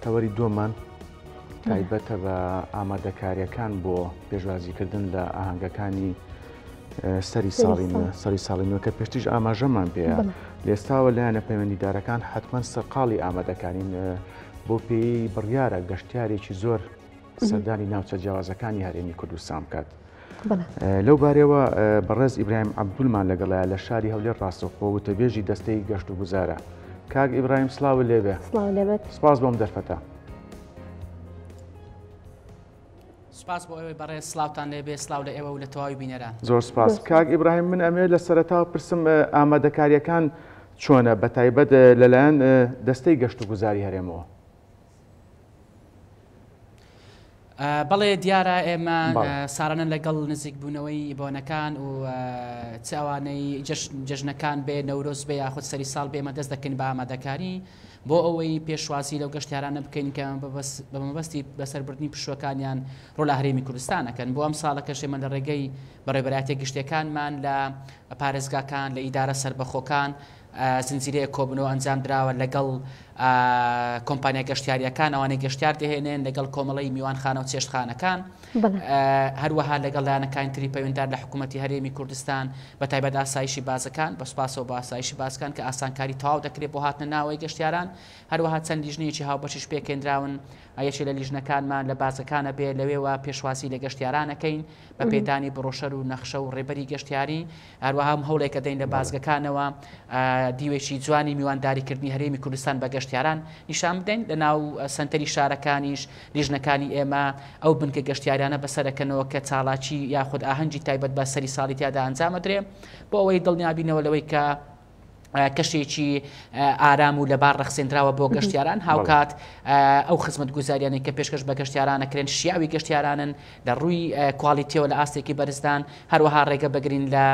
تەوەری دووەمان تایبەتە بە ئامادەکاریەکان بۆ پێشوازیکردن لە ئاهەنگەکانی سەری ساڵی نوێ کە پێشتیش ئاماژەمان پێەیە لێستاوە لایەنە پەیوەندیدارەکان حتمما سەرقاڵی ئامادەکانین بۆ پێی بڕیارە گەشتیارێکی زۆر سەردانی ناوچە جیاوازەکانی هەرێمی کوردستان بکات. لەو بارەوە بەڕێز ئیبراهیم عەبدولمان لەگەڵایە لە شاری هەولێر ڕاستەوخۆ وتەبێژی دەستەی گەشت و گوزارە. کاک ئیبراهیم سڵاو لێبێ. سپاس بۆم دەرفەتە. سپاس بۆ ئەوەی بەڕێز سلااوتان لێبێ، سلااو لە ئێوە و لە تەواوی بینەران. زۆر سپاس. کاک ئیبراهیم من ئەمێ لە سەرەتاوە پرسم ئامادەکاریەکان چۆنە بە تایبەت لەلایەن دەستەی گەشت و گوزاری هەرێمەوە؟ بەڵێ دیارە ئێمە ساڕانە لەگەڵ نزیک بوونەوەی بۆنەکان و چاوانەی جژنەکان بێ نەورۆز بێ یاخود سەری ساڵ بێمە دەست دەکەین بە ئامادەکاری بۆ ئەوەی پێشوازی لەو گەشتیارانە بکەین کە بە مەبەستی بەسەربردننی پشوەکانیان ڕۆ لە هەرێمی کوردستانەکەن. بۆ ئەم ساڵەکەش ئێمە لە ڕێگەی بەڕێوەبەرایەتی گشتەکانمان لە پارێزگاکان لە ئیدارە سربەخۆکان زنجیرەیە کۆبنەوە ئەنجام دراوە لەگەڵ کۆمپانیا گەشتیاریەکان ئەوانەی گەشتیار دەهێنێن لەگەڵ کۆمەڵی میوانخانە و چێشتخانەکان هەروەها لەگەڵ لایەنەکانی تری پەیوەنددار لە حکوومەتی هەرێمی کوردستان بە تایبەت ئاسایشی بازەکان بە سوپاسەوە بە ئاسایشی بازەکان کە ئاسانکاری تەواو دەکرێت بۆ هاتنە ناوەی گەشتیاران. هەروەها چەند لیژنەیەکی هاوبەشیش پێکێنراون یەکێک لە لیژنەکانمان لە بازەکانە بێ لەوێوە پێشواسی لە گەشتیارانەکەین بە پێدانی بڕۆشەر و نەخشە و ڕێبەری گەشتیاری. هەروەها هەوڵێکە دەین لە بازگەکانەوە دیوێکی جوانی میوانداریکردنی هەرێمی کوردستان بە گەشتیاران نیشان بدەین. لە ناو سنتەری شارەکانیش لیژنەکانی ئێمە ئەو بنکە گەشتیارانە بەسەرەکەنەوە کە چاڵاکی یاخود ئاهەنگی تایبەت بە سەری ساڵی تیادا ئەنجامەدرێ بۆ ئەوەی دڵنیابینەوە لەوەی کە کەشێکی ئارام و لەبار ڕەخسێنراوە بۆ گەشتیاران هاوکات ئەو خزمەت گوزاریانی کە پێشکەش بە گەشتیارانەکرێن شیاوی گەشتیارانن لە ڕووی کوالیتیەوە لە ئاستێکی بەرزدان هەروەها ڕێگە بگرین لە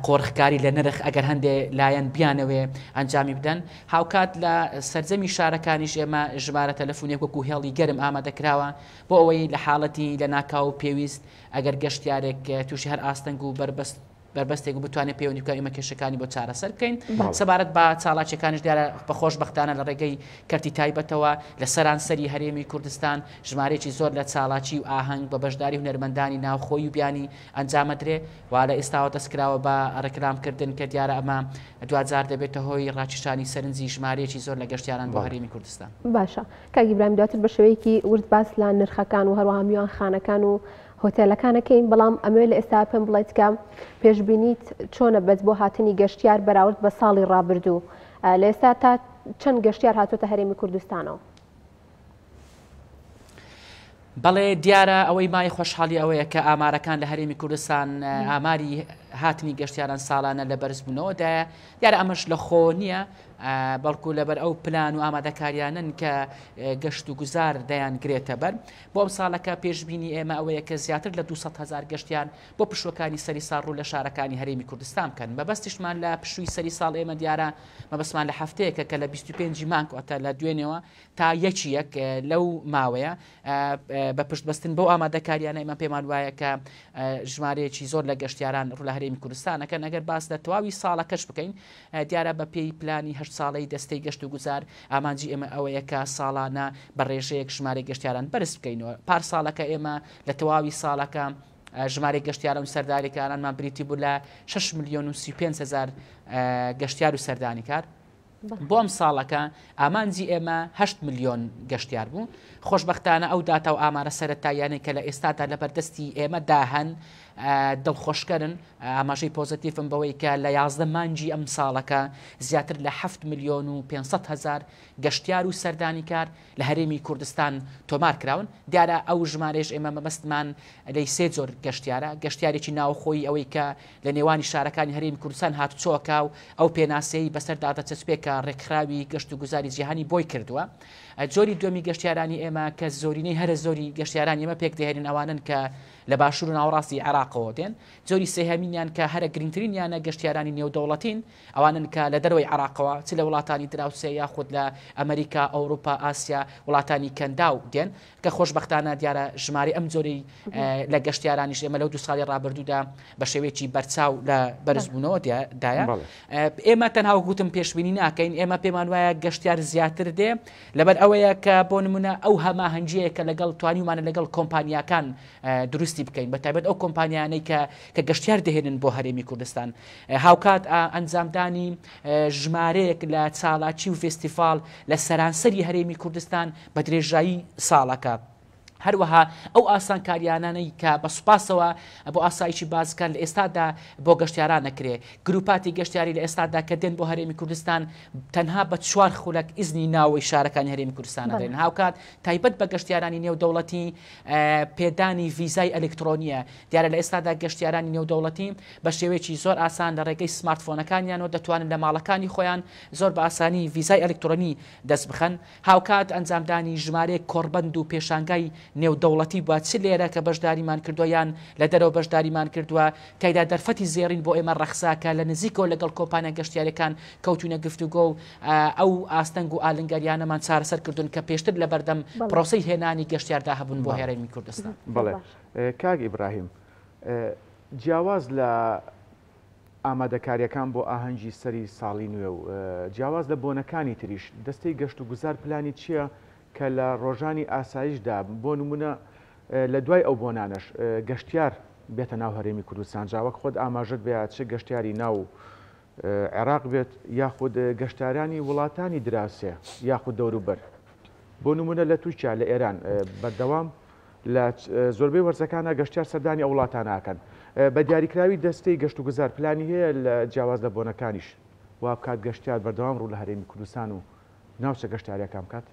قۆرخکاری لە نرخ ئەگەر هەندێ لایەن بیانەوێ ئەنجامی بدەن. هاوکات لە سەرجەمی شارەکانیش ئێمە ژمارە تەلەفۆنێک وەکو هێڵی گەرم ئامادەکراوە بۆ ئەوەی لە حاڵەتی لە ناکاو پێویست ئەگەر گەشتیارێک تووشی هەر ئاستەنگ و بربەستێک بتوانێت پەیوەندی بکات ئێمە کێشەکانی بۆ چارەسەر بکەین. سەبارەت بە چاڵاکیەکانش دیارە بە خۆشبەختانە لە ڕێگەی کەرتی تایبەتەوە لە سەرانسەری هەرێمی کوردستان ژمارەیەکی زۆر لە چاڵاکی و ئاهەنگ بە بەشداری هونەرمەندانی ناوخۆی و بیانی ئەنجامەدرێ وا لە ئێستاوە دەستکراوە بە ڕێکلامکردن کە دیارە ئەمە دوجار دەبێتە هۆی ڕاکێشانی سەرنجی ژمارەیەکی زۆر لە گەشتیاران بۆ هەرێمی کوردستان. باشە کاک ئیبراهیم دواتر بە شێوەیەکی ورد باس لە نرخەکان و هەروەها میوانخانەکان و هۆتێلەکانەکەین بەڵام ئەمێ لە ئێستا پێم بڵێت کە پێشبینیت چۆنە بەت بۆ هاتنی گەشتیار بەراورد بە ساڵی ڕابردوو لە ئێستا تا چەند گەشتیار هاتوۆتە هەرێمی کوردستانەوە؟ بەڵێ دیارە ئەوەی مای خۆشحاڵی ئەوەیە کە ئامارەکان لە هەرێمی کوردستان ئاماری هاتنی گەشتیاران ساڵانە لە بەرزبوونەوەدایە. دیارە ئەمەش لە خۆ نییە بەڵکو لەبەر ئەو پلان و ئامادەکاریانن کە گەشت و گوزار دەیان گرێتە بەر. بۆ ئەم ساڵەکە پێشبینی ئێمە ئەوەیە کە زیاتر لە 200,000 گەشتیان بۆ پشوەکانی سەری ساڵ ڕوو لە شارەکانی هەرێمی کوردستان بکەن. مەبەستیشمان لە پشووی سەری ساڵ ئێمە دیارە مەبەستمان لە هەفتەیەکە کە لە 25 مانگ واتە لە دوێنێەوە تا یەک لەو ماوەیە بە پشتبەستن بەو ئامادەکاریانە ئێمە پێمان وایە کە ژمارەیەکی زۆر لە گەشتیاران ڕوو لە هەرێمی کوردستانەکەن. ئەگەر باس لە تەواوی ساڵەکەش بکەین دیارە بە پێی پلانی هەشت ساڵەی دەستەی گەشت و گوزار ئامانجی ئێمە ئەوەیە کە ساڵانە بە ڕێژەیەک ژمارە گەشتیاران بەرز بکەینەوە. پار ساڵەکە ئێمە لە تەواوی ساڵەکە ژمارەی گەشتیاران و سەرداریکارانمان بریتی بوو لە 6,35,000 گەشتیار و سەردانیکار. بۆ ئەم ساڵەکە ئامانجی ئێمە 8 ملیۆن گەشتیار بوو. خۆشبەختانە ئەو داتا و ئامارە سەرەتاییانەی کە لە ئێستادا لە بەردەستی ئێمە داهەن دڵخۆشکەرن. ئاماژەی پۆزتیفم بەوەی کە لە 11 مانجی ئەم ساڵەکە زیاتر لە 7,500,000 گەشتیار و سەردانیکار لە هەرێمی کوردستان تۆمار کراون. دیارە ئەو ژمارەش ئێمە مەبەستمان لەی سێ جۆر گەشتیارە گەشتیارێکی ناوخۆی ئەوەی کە لە نێوانی شارەکانی هەرێمی کوردستان هاتوچۆکە و ئەو پێناسەی بەسەردادە چەسپێکە ڕێکخراوی گەشت و گوزاری جیهانی بۆی کردووە. جۆری دومی گەشتیارانی ئێمە کە زۆرینەی هەرە زۆری گەشتیاران ئێمە پێک دەهێنن ئەوانن کە لە باشوور و ناوەڕاستی عێراق عراقەوە دێن جۆری سێهەمینیان کە هەرە گرنگترینیانە گەشتیارانی نێودەوڵەتین ئەوانن کە لە دەرەوەی عراقەوە چ لە وڵاتانی دراوسێ یاخود لە ئەمریکا ئەوروپا ئاسیا وڵاتانی کەنداو دێن کە خۆشبەختانە دیارە ژماری ئەم جۆری لە گەشتیارانیش ئێمە لەو 2 ساڵی ڕابردوودا بە شێوەیەکی بەرچاو لە بەرزبوونەوە دایە ئێمە تەنها گوتم پێشبینی ناکەین ئێمە پێمان وایە گەشتیار زیاتر دێ لەبەر ئەوەیە کە بۆ نمونە ئەو هەماهەنگیەیە کە لەگەڵ توانیمانە لەگەڵ کۆمپانیاکان دروستی بکەین بە تایبەت ئەو کۆمپانیانەی کە گەشتیار دەهێنن بۆ هەرێمی کوردستان هاوکات ئەنجامدانی ژمارەیەک لە چالاکی و فێستیڤال لە سەرانسەری هەرێمی کوردستان بە درێژایی ساڵەکە هەروەها ئەو ئاسانکاریانانەی کە بە سوپاسەوە بۆ ئاسایشی بازەکان لە ئێستادا بۆ گەشتیاران نەکرێ گروپاتی گەشتیاری لە ئێستادا کە دێن بۆ هەرێمی کوردستان تەنها بە 4 خولەک ئیزنی ناوەی شارەکانی هەرێمی کوردستان دەن هاوکات تایبەت بە گەشتیارانی نێودەوڵەتی پێدانی ڤیزای ئەلکترۆنیە دیارە لە ئێستادا گەشتیارانی نێودەوڵەتی بە شێوەیەکی زۆر ئاسان لە ڕێگەی سمارتفۆنەکانیانەوە دەتوانن لە ماڵەکانی خۆیان زۆر بە ئاسانی ڤیزای ئەلکترۆنی دەست بخەن هاوکات ئەنجامدانی ژمارەیەک کۆڕبەند و پێشانگای نێودەوڵەتی بووە چ لێرە کە بەشداریمان کردووە یان لە دەرەوە بەشداریمان کردووە تایدا دەرفەتی زێڕین بۆ ئێمە ڕەخساکە لە نزیکەوە لەگەڵ کۆمپانیا گەشتیارەکان کەوتونە گفتوگۆ و ئەو ئاستەنگ و ئالنگەریانەمان چارەسەر کردوون کە پێشتر لە بەردەم پرۆسەی هێنانی گەشتیاردا هەبوون بۆ هێرێمی کوردستان. بەڵێ کاک ئیبراهیم جیاواز لە ئامادەکاریەکان بۆ ئاهەنگی سەری ساڵی نوێ و جیاواز لە بۆنەکانی تریش دەستەی گەشت و گوزار پلانی چییە کە لە ڕۆژانی ئاسایشدا بۆ نمونە لە دوای ئەو بۆنانش گەشتیار بێتە ناو هەرێمی کوردستان جاوەک خۆت ئاماژت بێت چه گەشتیاری ناو عێراق بێت یاخود گەشتارانی وڵاتانی دراوسێ یاخود دەوروبەر بۆ نمونە لە تورکیا لە ئێران بەردەوام لە زۆربەی وەرزەکانە گەشتیار سەردانی ئەو وڵاتانەکەن بە دیاریکراوی دەستەی گەشت و گوزار پلانی هەیە لە جیاواز لە بۆنەکانیش وا بکات گەشتیار بەردەوام ڕوو لە هەرێمی کوردستان و ناوچە گەشتاریەکان بکات.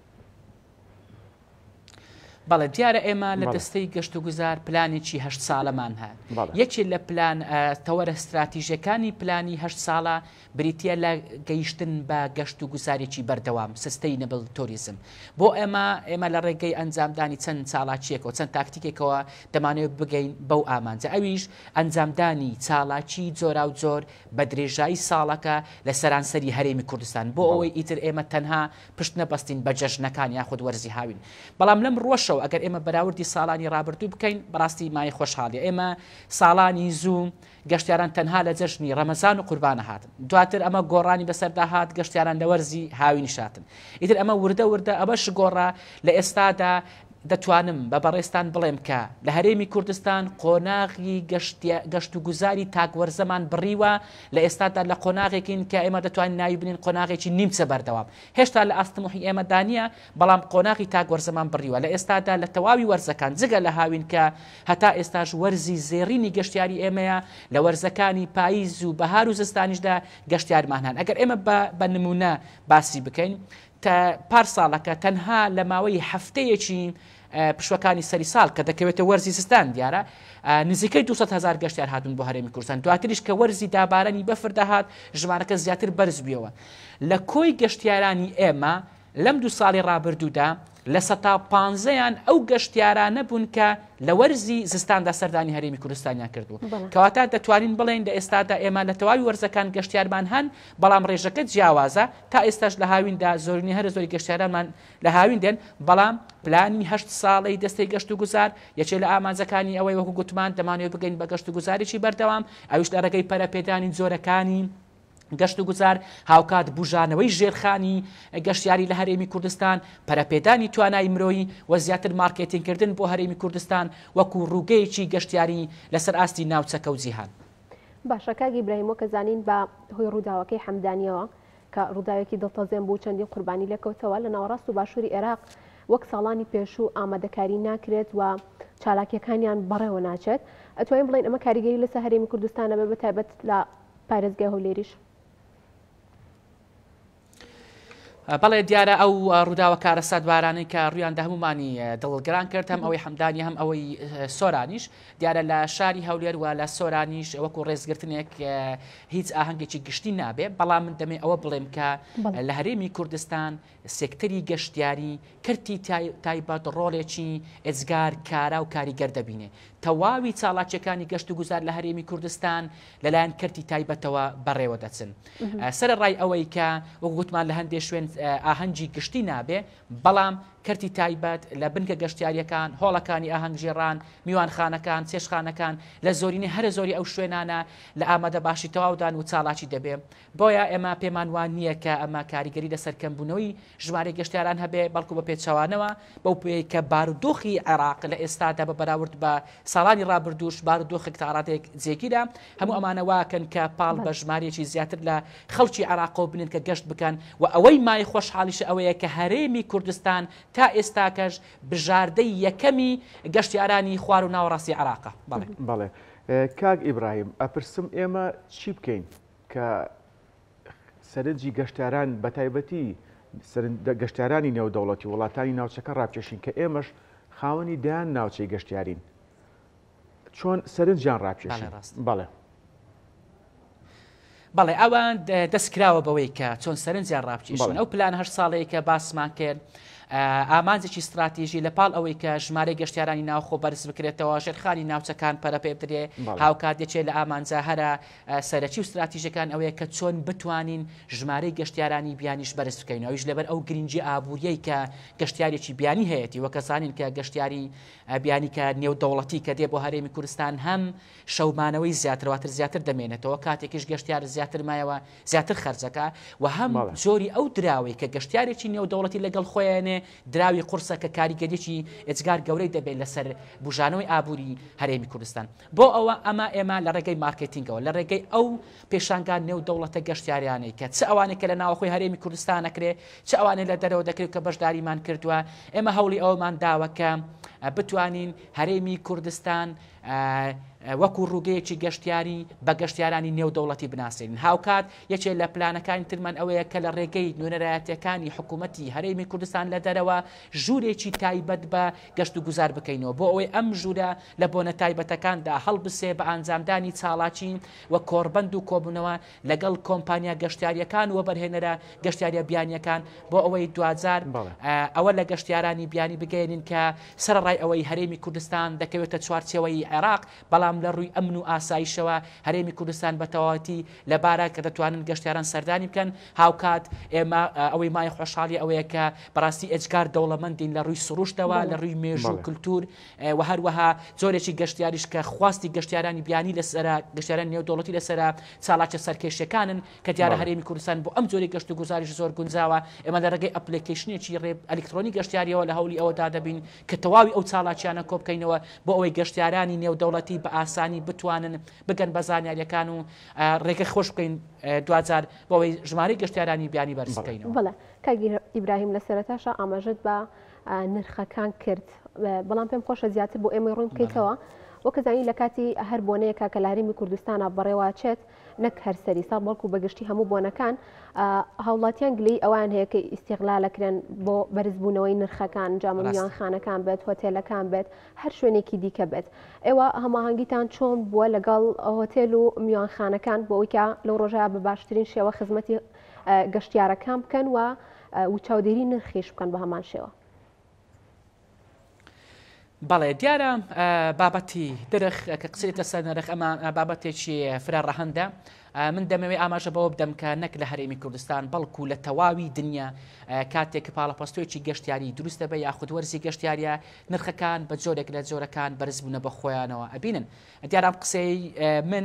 بەڵێ دیارە ئێمە لە دەستەی گەشت و گوزار پلانێکی 8 ساڵەمان هەن یەکێک لە پلان تەوەرە استراتیژیەکانی پلانی 8 ساڵە بریتە لە گەیشتن بە گەشت و گوزارێکی بەردەوام سستەینەبڵ تۆریزم بۆ ئێمە لە ڕێگەی ئەنجامدانی چەند چالاکیەکەوە چەند تاکتیکێکەوە دەمانێت بگەین بەو ئامانجە ئەویش ئەنجامدانی چالاکی جۆرا و جۆر بە درێژایی ساڵەکە لە سەرانسەری هەرێمی کوردستان بۆ ئەوەی ئیتر ئێمە تەنها پشت نەبەستین بە جەژنەکان یاخود وەرزی هاوین بەڵام لەم ڕۆژەوە ئەگەر ئێمە بەراوردی ساڵانی ڕابردوو بکەین بەڕاستی مای خۆشحاڵی ئێمە ساڵانی زوو گەشتیاران تەنها لە جەژنی ڕەمەزان و قوربانە هاتن دواتر ئەمە گۆڕانی بەسەردا هات گەشتیاران لە وەرزی هاوی نشاتن ئیتر ئەمە وردە ئەمەش گۆڕە لە ئێستادا دەتوانم بە بەڕێستان بڵێم کە لە هەرێمی کوردستان قۆناغی گەشت و گوزاری تاکوەرزەمان بڕیوە لە ئێستادا لە قۆناغێکین کە ئێمە دەتوانین ناوی بنین قۆناغێکی نیمچە بەردەوام هێشتا لە ئاستەمۆحی ئێمە دانیە بەڵام قۆناغی تاکوەرزەمان بڕیوە لە ئێستادا لە تەواوی وەرزەکان جگە لە هاوین کە هەتا ئێستاش وەرزی زێڕینی گەشتیاری ئێمەیە لە وەرزەکانی پاییز و بەهار و زستانیشدا گەشتیارمان هەن ئەگەر ئێمە بە نمونە باسی بکەین پار ساڵەکە تەنها لە ماوەی هەفتەیەکی پشوەکانی سەری ساڵ کە دەکەوێتە وەرزی زستان دیارە نزیکەی 200,000 گەشتیار هاتون بۆ هەرێمی کوردستان دواتریش کە وەرزی دابارانی بەفر داهات ژمارەکە زیاتر بەرز بوویەوە لە کۆی گەشتیارانی ئێمە لەم 2 ساڵی ڕابردوودا لە 115یان ئەو گەشتیارانە بوون کە لە وەرزی زستاندا سەردانی هەرێمی کوردستانیان کردووە کەواتە دەتوانین بڵێن لە ئێستادا ئێمە لە تەواوی وەرزەکان گەشتیارمان هەن بەڵام ڕێژەکە جیاوازە تا ئێستاش لە هاویندا زۆرینی هەر زۆری گەشتیارانمان لە هاوین دێن بەڵام پلانی 8 ساڵی دەستەی گەشت و گوزار یەکێک لە ئامانجەکانی ئەوەی وەکو گوتمان دەمانوێت بگەین بە گەشت و گوزارێکی بەردەوام ئەویش لە ڕێگەی پەرەپێدانی جۆرەکانی گەشت و گوزار هاوکات بژانەوەی ژێرخانی گەشتیاری لە هەرێمی کوردستان پەرەپێدانی توانای مرۆیی و زیاتر مارکێتینگکردن بۆ هەرێمی کوردستان وەکو ڕووگەیەکی گەشتیاری لەسەر ئاستی ناوچەکە و جیهان باشە کاک ئیبراهیم کە زانین بە هۆی ڕووداوەکەی حەمدانیەوە کە ڕووداوێکی دڵتەزێن بوو چەندین قوربانی لەکەوتەوە لە ناوەڕاست و باشووری عێراق وەک ساڵانی پێشوو ئامادەکاری ناکرێت و چالاکیەکانیان بەڕێوە ناچێت ئەتوانین بڵێن ئەمە کاریگەری لەسەر هەرێمی کوردستانە بە تایبەت لە پارێزگای هەولێریش بەڵێ دیارە ئەو ڕووداوە کارەسا دوارانەی کە ڕویاندا هەمومانی دڵگران کرد هەم ئەوەی حەمدانی هەم ئەوەی سۆرانیش دیارە لە شاری هەولێر و لە سۆرانیش وەکو ڕێزگرتنێک هیچ ئاهەنگێکی گشتی نابێ بەڵام من دەمێ ئەوە بڵێم کە لە هەرێمی کوردستان سێکتەری گەشتیاری کردی تایبەت ڕۆڵێکی ئێجگار کارا و کاریگەر دەبینێ تەواوی چاڵاکیەکانی گەشت و گوزار لە هەرێمی کوردستان لەلایەن کردی تایبەتەوە بەڕێوە دەچن سەرڕای ئەوەی کە وەک گوتمان لە هەندێک شوێن ئاهەنگی گشتی نابێ بەڵام کردی تایبەت لە بنکە گەشتیاریەکان هۆڵەکانی ئاهەنگژێڕان میوانخانەکان چێشخانەکان لە زۆرینی هەر زۆری ئەو شوێنانە لە ئامادە باشی تەواودان و چاڵاکی دەبێ بۆیە ئێمە پێمان وان نییە کە ئەمە کاریگەری لە سەرکەمبوونەوەی ژمارە گەشتیاران هەبێ بەڵکو بە پێچەوانەوە بەو پێی کە بارودۆخی عێراق لە ئێستادا بە بەراورد بە ساڵانی ڕابردووش بارودۆخێک تاڕاتێک جێگیرە هەموو ئەمانە واکەن کە پاڵ بە ژمارەیەکی زیاتر لە خەڵکی عێراق بنن کە گەشت بکەن و ئەوەی مای خۆشحاڵیش ئەوەیە کە هەرێمی کوردستان تا ئێستاکەش بژاردەی یەکەمی گەشتیارانی خوار و ناوەڕاستی عێراقە بەڵێ کاک ئیبراهیم ئەپرسم ئێمە چی بکەین کە سەرنجی گەشتیاران بە تایبەتی گەشتیارانی نێودەوڵەتی وڵاتانی ناوچەکە ڕابکێشین کە ئێمەش خاوەنی دایان ناوچەی گەشتیارین چۆن سەرنجیان ڕابکێشین بەڵێ بەڵێ ئەوان دەستکراوە بەوەی کە چۆن سەرنجیان ڕابکێشن ئەو پلان هەر ساڵەیە کە باسمان کرد ئامانجێکی استراتیژی لە پاڵ ئەوەی کە ژمارە گەشتیارانی ناوخۆ بەرز بکرێتەوە ژێرخانی ناوچەکان پەرە پێ بدرێ هاوکات دەچێت لە ئامانجا هەرە سەرەکی و استراتیژەکان ئەوەیە کە چۆن بتوانین ژمارەی گەشتیارانی بیانیش بەرز بکەین ئەویش لەبەر ئەو گرنگی ئابوووریەی کە گەشتیارێکی بیانی هەیەی وە کەسانین کە گەشتیاری بیانی کە نێودەوڵەتی کە دێ بۆ هەرێمی کوردستان هەم شەومانەوەی زیاتر دەمێنێتەوە کاتێکیش گەشتیار زیاتر مایەوە زیاتر خەرجەکە و هەم زۆری ئەو دراوەی کە گەشتیارێکی نێودەوڵەتی لەگەڵ خۆیانێ دراوی قورسە کە کاریگەریی ئێجگار گەورەی دەبێت لەسەر بژانەوەی ئابووری هەرێمی کوردستان بۆ ئەوە ئێمە لە ڕێگەی مارکتینگەوە لە ڕێگەی ئەو پێشانگان نێودەوڵەتە گەشتیاریانەی کە چه ئەوانێک کە لە ناوخۆی هەرێمی کوردستان نەکرێ چه ئەوانێک لە دەرەوە دەکرێت کە بەشداریمان کردووە ئێمە هەوڵی ئەومان داوە کە بتوانین هەرێمی کوردستان وەکو ڕووگەیەکی گەشتیاری بە گەشتیارانی نێودەوڵەتی بناسێنین هاوکات یەکێک لە پلانەکانی ترمان ئەوەیە کە لە ڕێگەی نوێنەرایەتەکانی حکوومەتی هەرێمی کوردستان لە دەرەوە ژوورێکی تایبەت بە گەشت و گوزار بکەینەوە بۆ ئەوەی ئەم ژوورە لە بۆنە تایبەتەکاندا هەڵبسێ بە ئەنجامدانی چاڵاچین و کۆربەند و کۆبوونەوە لەگەڵ کۆمپانیا گەشتیاریەکان و بەرهێنەرە گەشتیاریە بیانیەکان بۆ ئەوەی دوجار ئەوە لە گەشتیارانی بیانی بگەێنین کە سەرڕای ئەوەی هەرێمی کوردستان دەکەوێتە چوارچێوەی عێراق بەڵام لە ڕووی ئەمن و ئاسایشەوە هەرێمی کوردستان بە تەواوەتی لەبارە کە دەتوانن گەشتیاران سەردانی بکەن هاوکات ئێمە ئەوەی مای خۆشحاڵی ئەوەیە کە بەڕاستی ئێجگار دەوڵەمەندین لە ڕووی سروشتەوە لە ڕووی مێژوو کولتور و هەروەها زۆرێکی گەشتیاریش کە خواستی گەشتیارانی بیانی لەسرە گەشتیاران نێودەوڵەتی لەسرە چاڵاکە سەرکێشیەکانن کە دیارە هەرێمی کوردستان بۆ ئەم جۆری گەشت و گوزاریش زۆر گونجاوە ئێمە لە ڕێگەی ئەپلیکیشنێکی ڕێ ئەلکترۆنی گەشتیاریەوە لە هەولی ئەوەدا دەبین کە تەواوی ئەو چاڵاکیانە کۆبکەینەوە بۆ ئەوەی گەشتیارانی نێودەوڵەتی بە ئاسانی بتوانن بگەن بە زانیاریەکان و ڕێگە خۆش بکەین دوجار بۆەوەی ژمارەی گەشتیارانی بیانی بەرز بکەینەوە. بەڵێ کاگی ئیبراهیم لە سەرەتاشە ئاماژەت بە نرخەکان کرد بەڵام پێم خۆشە زیاتر بۆ ئێمە ڕوون بکەیتەوە وەکەزانی لە کاتی هەر بۆنەیەکە کە لە هەرێمی کوردستانە بەڕێواچێت نەک هەرسەری ساڵ بەڵکو بەگشتی هەموو بۆنەکان هاوڵاتیان گلەی ئەوان هەیە کە ئیستیغلالەکرێن بۆ بەرزبوونەوەی نرخەکان جامە میوانخانەکان بێت هۆتێلەکان بێت هەر شوێنێکی دیکە بێت ئێوە هەماهەنگیتان چۆن بووە لەگەڵ هۆتێل و میوانخانەکان بۆ ئەوەی کە لەو ڕۆژەیە بە باشترین شێوە خزمەتی گەشتیارەکان بکەن و چاودێری نرخیش بکەن بە هەمان شێوە. بەڵێ دیارە بابەتی درخ کە قسێتە سەر نرخ ئەمە بابەتێکی فرە ڕەهەندە من دەمەوێت ئاماژە بەوە بدەم کە نەک لە هەرێمی کوردستان بەڵکو لە تەواوی دنیا کاتێک پاڵەپەستۆیەکی گەشتیاری دروستە بە یاخود وەرزی گەشتیاریە نرخەکان بە جۆرێک لە جۆرەکان بەرزبوونە بە خۆیانەوە ئەبینن دیارام قسەی من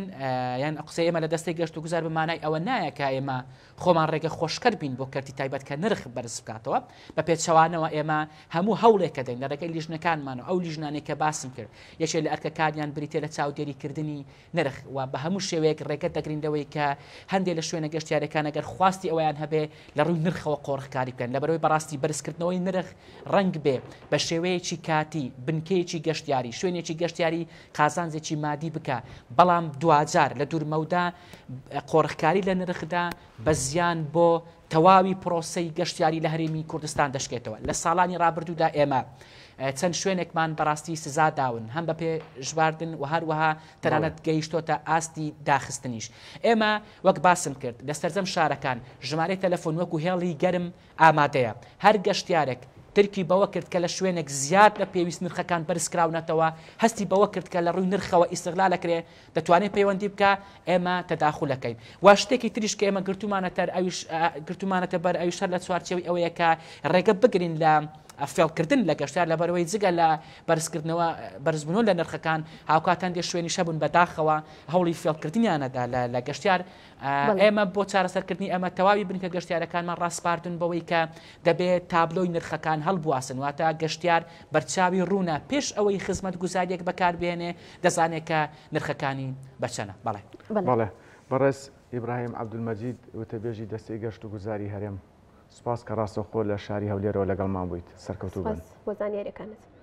یان قسەی ئێمە لە دەستی گەشت و گوزار بمانای ئەوە نایە کە ئێمە خۆمان ڕێگە خۆشکەر بین بۆ کردی تایبەت کە نرخ بەرز بکاتەوە بە پێچەوانەوە ئێمە هەموو هەوڵێکە دەین لە ڕێگەی لیژنەکانمانەوە ئەو لیژنانێک کە باسم کرد یەکێک لە ئەرکەکانیان بریتێ لە چاودێریکردنی نرخ و بە هەموو شێوەیەک ڕێگە دەگرین لەوەی کە هەندێک لە شوێنە گەشتیارەکان ئەگەر خواستی ئەویان هەبێ لە ڕووی نرخەوە قۆڕخکاری بکەن لەبەرەوەی بەڕاستی بەرزکردنەوەی نرخ ڕنگ بێ بە شێوەیەکی کاتی بنکەیەکی گەشتیاری شوێنێکی گەشتیاری قازانجێکی مادی بکە بەڵام دوجار لە دوورمەودا قۆڕخکاری لە نرخدا بە زیان بۆ تەواوی پرۆسەی گەشتیاری لە هەرێمی کوردستان دەشکێتەوە لە ساڵانی ڕابردوودا ئێمە چەند شوێنێکمان بەڕاستی سزا داون هەم بە پێ ژواردن و هەروەها تەنانەت گەیشتۆتە ئاستی داخستنیش ئێمە وەک باسم کرد لە سەرجەم شارەکان ژمارەی تەلەفۆن وەکو هێڵی گەرم ئامادەیە هەر گەشتیارێک ترکی بەوە کرد کە لە شوێنێک زیاد لە پێویست نرخەکان بەرزکراونەتەوە هەستی بەوە کرد کە لە ڕووی نرخەوە ئیستغلالەکرێ دەتوانێت پەیوەندی بکە ئێمە تەداخولەکەین وا شتێکی تریش کە ئێمە گرتومانەتە بەر ئەویش هەر لە چوارچێوەی ئەوەیە کە ڕێگە بگرین لە فێڵکردن لە گەشتیار لەبەرەوەی جگە لە بەرزکردنەوە بەرزبوونەوە لە نرخەکان هاوکاتان دێ شوێنی شەبوون بەداخەوە هەوڵی فێڵکردنیانەدا لە گەشتیار ئێمە بۆ چارەسەرکردنی ئەمە تەواوی بنکە گەشتیارەکانمان ڕاستپاردن بەوەی کە دەبێت تابلۆی نرخەکان هەڵبواسن واتە گەشتیار بەرچاوی ڕوونە پێش ئەوەی خزمەت گوزاریەک بەکاربێنێ دەزانێت کە نرخەکانی بەچەنە بەڵێ بەڕێز ئیبراهیم عەبدولمەجید وتەبێژی دەستەی گەشت و گوزاری هەرێم سوپاس کە ڕاستەوخۆ لە شاری هەولێرەوە لەگەڵمان بوویت سەرکەوتوو بن بۆ زانیاریەکانت